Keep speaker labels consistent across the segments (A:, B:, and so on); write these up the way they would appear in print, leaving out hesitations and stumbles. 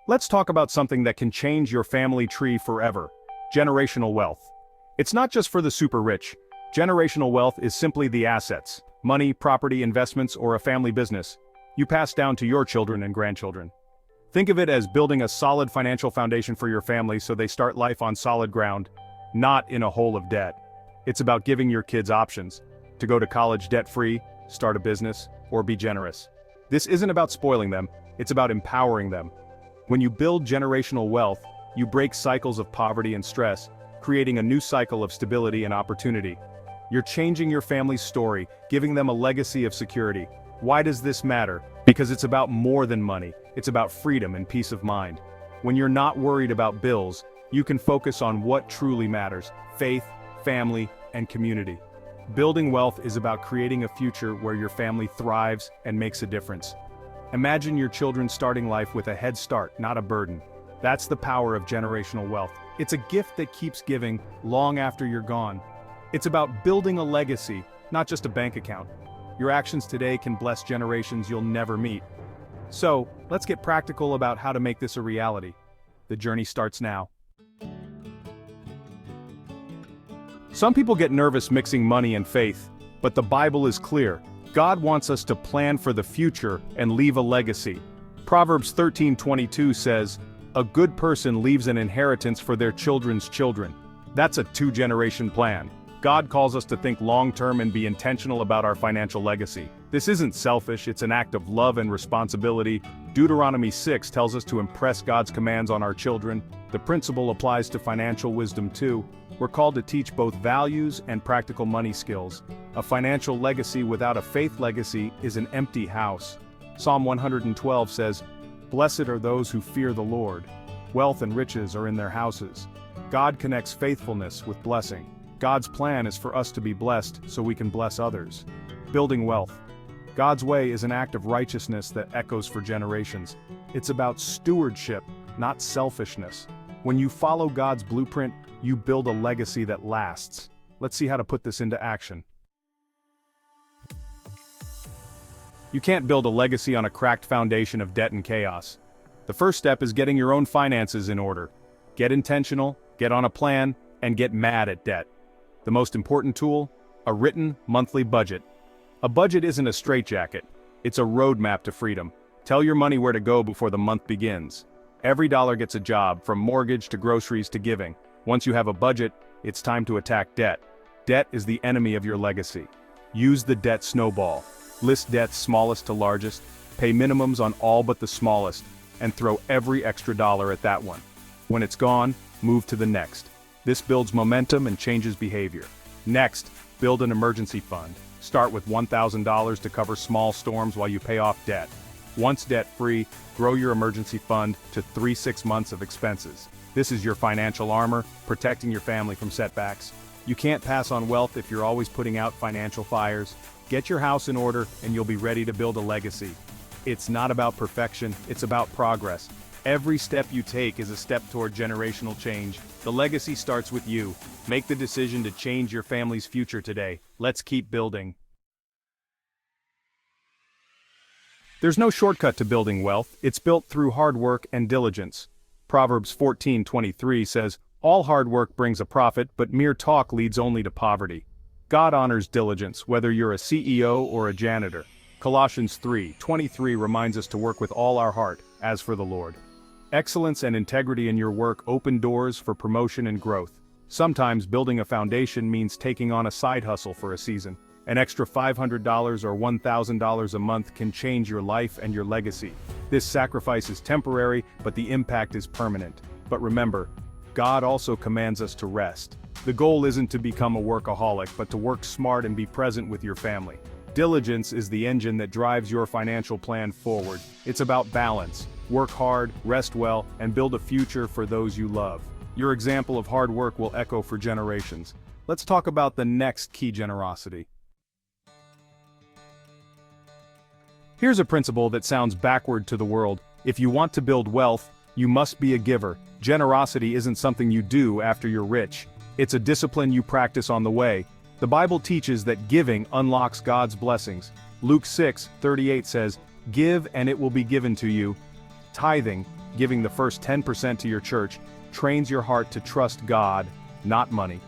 A: Let's talk about something that can change your family tree forever: generational wealth. It's not just for the super rich. Generational wealth is simply the assets, money, property, investments, or a family business you pass down to your children and grandchildren. Think of it as building a solid financial foundation for your family so they start life on solid ground, not in a hole of debt. It's about giving your kids options to go to college debt-free, start a business, or be generous. This isn't about spoiling them, it's about empowering them. When you build generational wealth, you break cycles of poverty and stress, creating a new cycle of stability and opportunity. You're changing your family's story, giving them a legacy of security. Why does this matter? Because it's about more than money. It's about freedom and peace of mind. When you're not worried about bills, you can focus on what truly matters: faith, family, and community. Building wealth is about creating a future where your family thrives and makes a difference. Imagine your children starting life with a head start, not a burden. That's the power of generational wealth. It's a gift that keeps giving long after you're gone. It's about building a legacy, not just a bank account. Your actions today can bless generations you'll never meet. So, let's get practical about how to make this a reality. The journey starts now. Some people get nervous mixing money and faith, but the Bible is clear. God wants us to plan for the future and leave a legacy. Proverbs 13:22 says, "A good person leaves an inheritance for their children's children." That's a two-generation plan. God calls us to think long-term and be intentional about our financial legacy. This isn't selfish, it's an act of love and responsibility. Deuteronomy 6 tells us to impress God's commands on our children. The principle applies to financial wisdom too. We're called to teach both values and practical money skills. A financial legacy without a faith legacy is an empty house. Psalm 112 says, "Blessed are those who fear the Lord. Wealth and riches are in their houses." God connects faithfulness with blessing. God's plan is for us to be blessed so we can bless others. Building wealth. God's way is an act of righteousness that echoes for generations. It's about stewardship, not selfishness. When you follow God's blueprint, you build a legacy that lasts. Let's see how to put this into action. You can't build a legacy on a cracked foundation of debt and chaos. The first step is getting your own finances in order. Get intentional, get on a plan, and get mad at debt. The most important tool? A written, monthly budget. A budget isn't a straitjacket, it's a roadmap to freedom. Tell your money where to go before the month begins. Every dollar gets a job, from mortgage to groceries to giving. Once you have a budget, it's time to attack debt. Debt is the enemy of your legacy. Use the debt snowball. List debts smallest to largest, pay minimums on all but the smallest, and throw every extra dollar at that one. When it's gone, move to the next. This builds momentum and changes behavior. Next, build an emergency fund. Start with $1,000 to cover small storms while you pay off debt. Once debt-free, grow your emergency fund to 3-6 months of expenses. This is your financial armor, protecting your family from setbacks. You can't pass on wealth if you're always putting out financial fires. Get your house in order and you'll be ready to build a legacy. It's not about perfection, it's about progress. Every step you take is a step toward generational change. The legacy starts with you. Make the decision to change your family's future today. Let's keep building. There's no shortcut to building wealth. It's built through hard work and diligence. Proverbs 14:23 says, "All hard work brings a profit, but mere talk leads only to poverty." God honors diligence, whether you're a CEO or a janitor. Colossians 3:23 reminds us to work with all our heart, as for the Lord. Excellence and integrity in your work open doors for promotion and growth. Sometimes building a foundation means taking on a side hustle for a season. An extra $500 or $1,000 a month can change your life and your legacy. This sacrifice is temporary, but the impact is permanent. But remember, God also commands us to rest. The goal isn't to become a workaholic, but to work smart and be present with your family. Diligence is the engine that drives your financial plan forward. It's about balance. Work hard, rest well, and build a future for those you love. Your example of hard work will echo for generations. Let's talk about the next key: generosity. Here's a principle that sounds backward to the world. If you want to build wealth, you must be a giver. Generosity isn't something you do after you're rich. It's a discipline you practice on the way. The Bible teaches that giving unlocks God's blessings. Luke 6:38 says, "Give and it will be given to you." Tithing, Giving the first 10% to your church trains your heart to trust God, not money.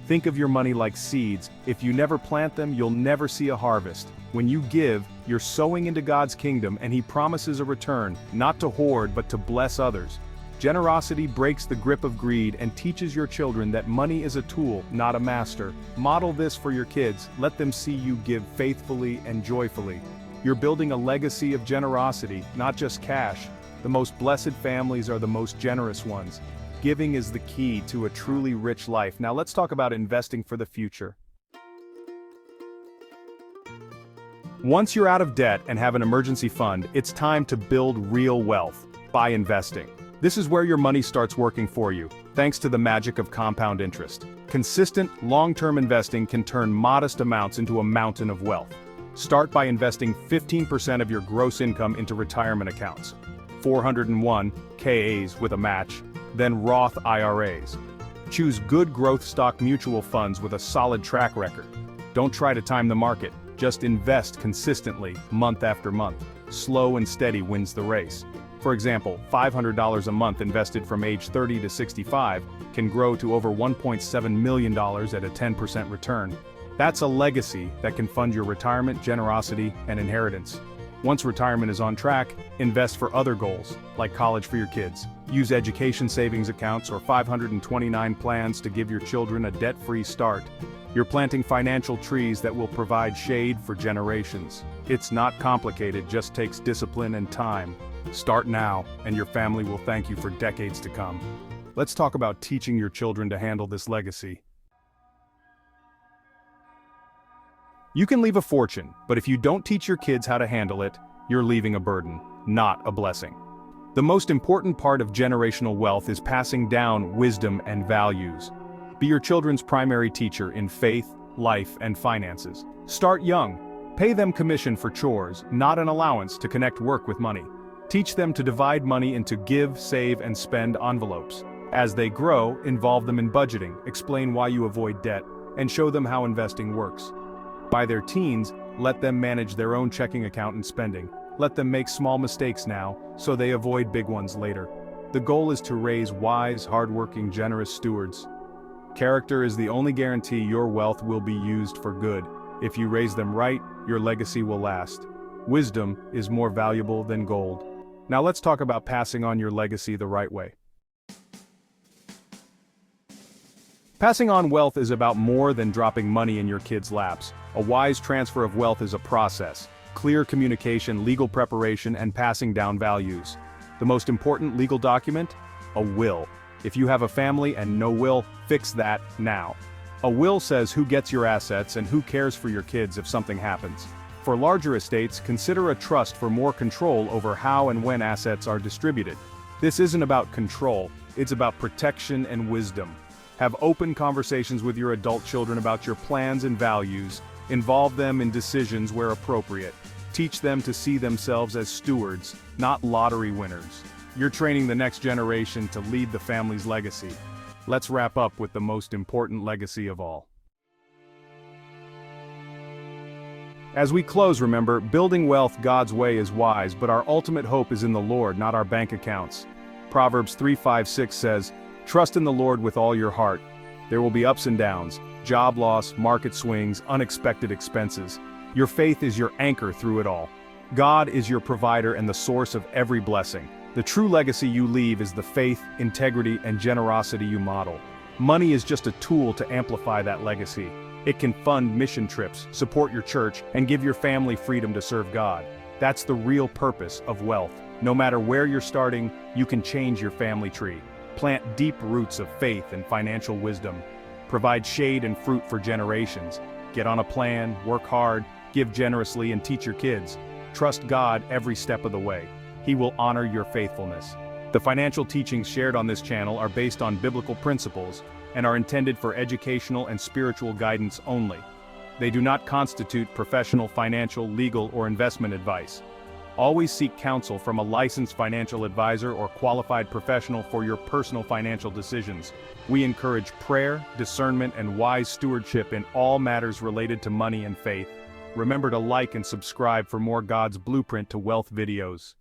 A: Think of your money like seeds. If you never plant them, you'll never see a harvest. When you give, you're sowing into God's kingdom, and He promises a return, not to hoard but to bless others. Generosity breaks the grip of greed and teaches your children that money is a tool, not a master. Model this for your kids. Let them see you give faithfully and joyfully. You're building a legacy of generosity, not just cash. The most blessed families are the most generous ones. Giving is the key to a truly rich life. Now let's talk about investing for the future. Once you're out of debt and have an emergency fund, it's time to build real wealth by investing. This is where your money starts working for you, thanks to the magic of compound interest. Consistent, long-term investing can turn modest amounts into a mountain of wealth. Start by investing 15% of your gross income into retirement accounts, 401 KAs with a match, then Roth IRAs. Choose good growth stock mutual funds with a solid track record. Don't try to time the market, just invest consistently, month after month. Slow and steady wins the race. For example, $500 a month invested from age 30 to 65 can grow to over $1.7 million at a 10% return. That's a legacy that can fund your retirement, generosity, and inheritance. Once retirement is on track, invest for other goals, like college for your kids. Use education savings accounts or 529 plans to give your children a debt-free start. You're planting financial trees that will provide shade for generations. It's not complicated, just takes discipline and time. Start now, and your family will thank you for decades to come. Let's talk about teaching your children to handle this legacy. You can leave a fortune, but if you don't teach your kids how to handle it, you're leaving a burden, not a blessing. The most important part of generational wealth is passing down wisdom and values. Be your children's primary teacher in faith, life, and finances. Start young. Pay them commission for chores, not an allowance to connect work with money. Teach them to divide money into give, save, and spend envelopes. As they grow, involve them in budgeting, explain why you avoid debt, and show them how investing works. By their teens, let them manage their own checking account and spending. Let them make small mistakes now, so they avoid big ones later. The goal is to raise wise, hardworking, generous stewards. Character is the only guarantee your wealth will be used for good. If you raise them right, your legacy will last. Wisdom is more valuable than gold. Now let's talk about passing on your legacy the right way. Passing on wealth is about more than dropping money in your kids' laps. A wise transfer of wealth is a process. Clear communication, legal preparation, and passing down values. The most important legal document? A will. If you have a family and no will, fix that now. A will says who gets your assets and who cares for your kids if something happens. For larger estates, consider a trust for more control over how and when assets are distributed. This isn't about control, it's about protection and wisdom. Have open conversations with your adult children about your plans and values. Involve them in decisions where appropriate. Teach them to see themselves as stewards, not lottery winners. You're training the next generation to lead the family's legacy. Let's wrap up with the most important legacy of all. As we close, remember, building wealth God's way is wise, but our ultimate hope is in the Lord, not our bank accounts. Proverbs 3:5-6 says, "Trust in the Lord with all your heart." There will be ups and downs, job loss, market swings, unexpected expenses. Your faith is your anchor through it all. God is your provider and the source of every blessing. The true legacy you leave is the faith, integrity, and generosity you model. Money is just a tool to amplify that legacy. It can fund mission trips, support your church, and give your family freedom to serve God. That's the real purpose of wealth. No matter where you're starting, you can change your family tree. Plant deep roots of faith and financial wisdom. Provide shade and fruit for generations. Get on a plan, work hard, give generously, and teach your kids. Trust God every step of the way. He will honor your faithfulness. The financial teachings shared on this channel are based on biblical principles and are intended for educational and spiritual guidance only. They do not constitute professional financial, legal, or investment advice. Always seek counsel from a licensed financial advisor or qualified professional for your personal financial decisions. We encourage prayer, discernment, and wise stewardship in all matters related to money and faith. Remember to like and subscribe for more God's Blueprint to Wealth videos.